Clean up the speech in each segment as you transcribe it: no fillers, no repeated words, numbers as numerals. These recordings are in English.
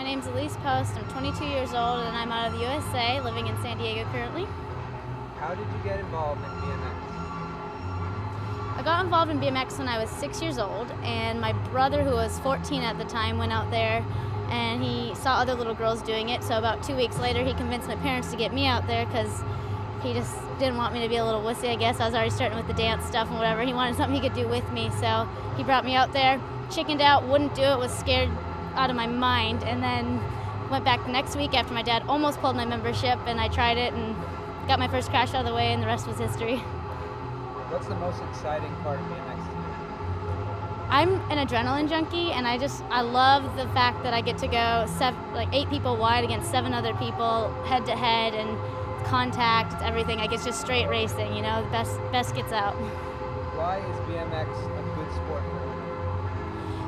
name's Alise Post. I'm 22 years old and I'm out of the USA, living in San Diego currently. How did you get involved in BMX? I got involved in BMX when I was 6 years old, and my brother, who was 14 at the time, went out there and he saw other little girls doing it. So about 2 weeks later, he convinced my parents to get me out there because he just didn't want me to be a little wussy, I guess. I was already starting with the dance stuff and whatever. He wanted something he could do with me, so he brought me out there, chickened out, wouldn't do it, was scared out of my mind, and then went back the next week after my dad almost pulled my membership, and I tried it and got my first crash out of the way, and the rest was history. What's the most exciting part of BMX to you? I'm an adrenaline junkie, and I love the fact that I get to go 8 people wide against 7 other people, head to head, and contact, it's everything. Like, it's just straight racing, you know, the best gets out. Why is BMX a good sport for women?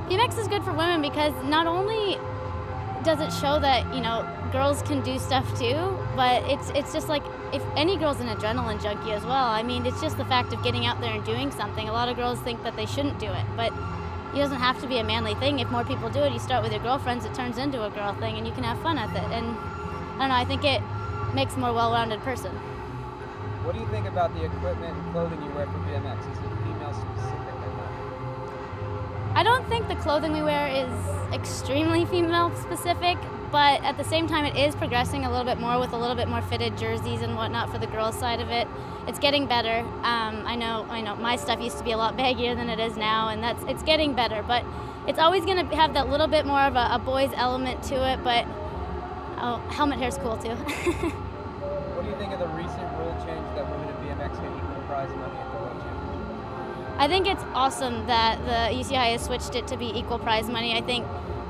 BMX is good for women because not only does it show that, you know, girls can do stuff too, but it's just like, if any girl's an adrenaline junkie as well. I mean, it's just the fact of getting out there and doing something. A lot of girls think that they shouldn't do it, but it doesn't have to be a manly thing. If more people do it, you start with your girlfriends, it turns into a girl thing, and you can have fun with it. And I don't know, I think it makes a more well-rounded person. What do you think about the equipment and clothing you wear for BMX? Is it female specific or not? I don't think the clothing we wear is extremely female specific, but at the same time it is progressing a little bit more with a little bit more fitted jerseys and whatnot for the girls' side of it. It's getting better. I know my stuff used to be a lot baggier than it is now, and it's getting better, but it's always going to have that little bit more of a boys element to it, but helmet hair's cool too. What do you think of the recent rule change that women in BMX get equal prize money at the World Championship? I think it's awesome that the UCI has switched it to be equal prize money. I think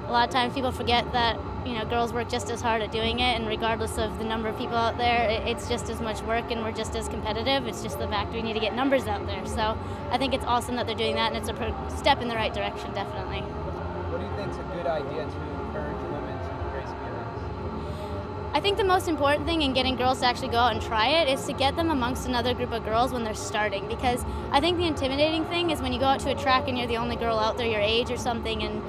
a lot of times people forget that, you know, girls work just as hard at doing it, and regardless of the number of people out there, it's just as much work and we're just as competitive. It's just the fact we need to get numbers out there. So I think it's awesome that they're doing that, and it's a step in the right direction, definitely. What do you think is a good idea to encourage women to race BMX? I think the most important thing in getting girls to actually go out and try it is to get them amongst another group of girls when they're starting, because I think the intimidating thing is when you go out to a track and you're the only girl out there your age or something, and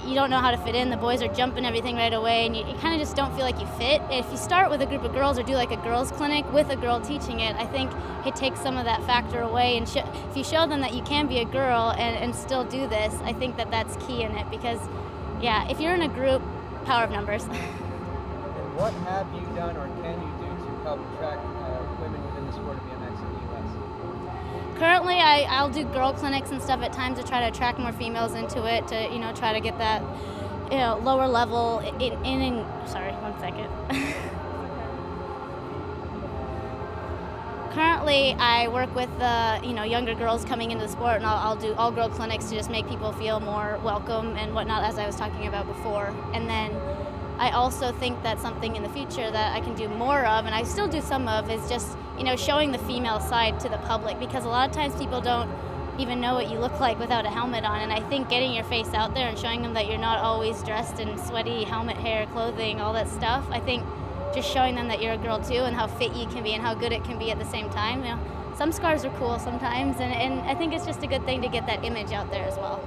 you don't know how to fit in. The boys are jumping everything right away, and you kind of just don't feel like you fit. If you start with a group of girls or do like a girls clinic with a girl teaching it, I think it takes some of that factor away, and if you show them that you can be a girl and still do this, I think that's key in it, because yeah, if you're in a group, power of numbers. And what have you done or can you do to help attract women within the sport of BMX in the U.S.? Currently, I'll do girl clinics and stuff at times to try to attract more females into it, to, you know, try to get that, you know, lower level sorry, one second. Currently, I work with the, you know, younger girls coming into the sport, and I'll do all girl clinics to just make people feel more welcome and whatnot, as I was talking about before. And then I also think that something in the future that I can do more of, and I still do some of, is just, you know, showing the female side to the public, because a lot of times people don't even know what you look like without a helmet on, and I think getting your face out there and showing them that you're not always dressed in sweaty helmet hair, clothing, all that stuff, I think just showing them that you're a girl too and how fit you can be and how good it can be at the same time. You know, some scars are cool sometimes, and I think it's just a good thing to get that image out there as well.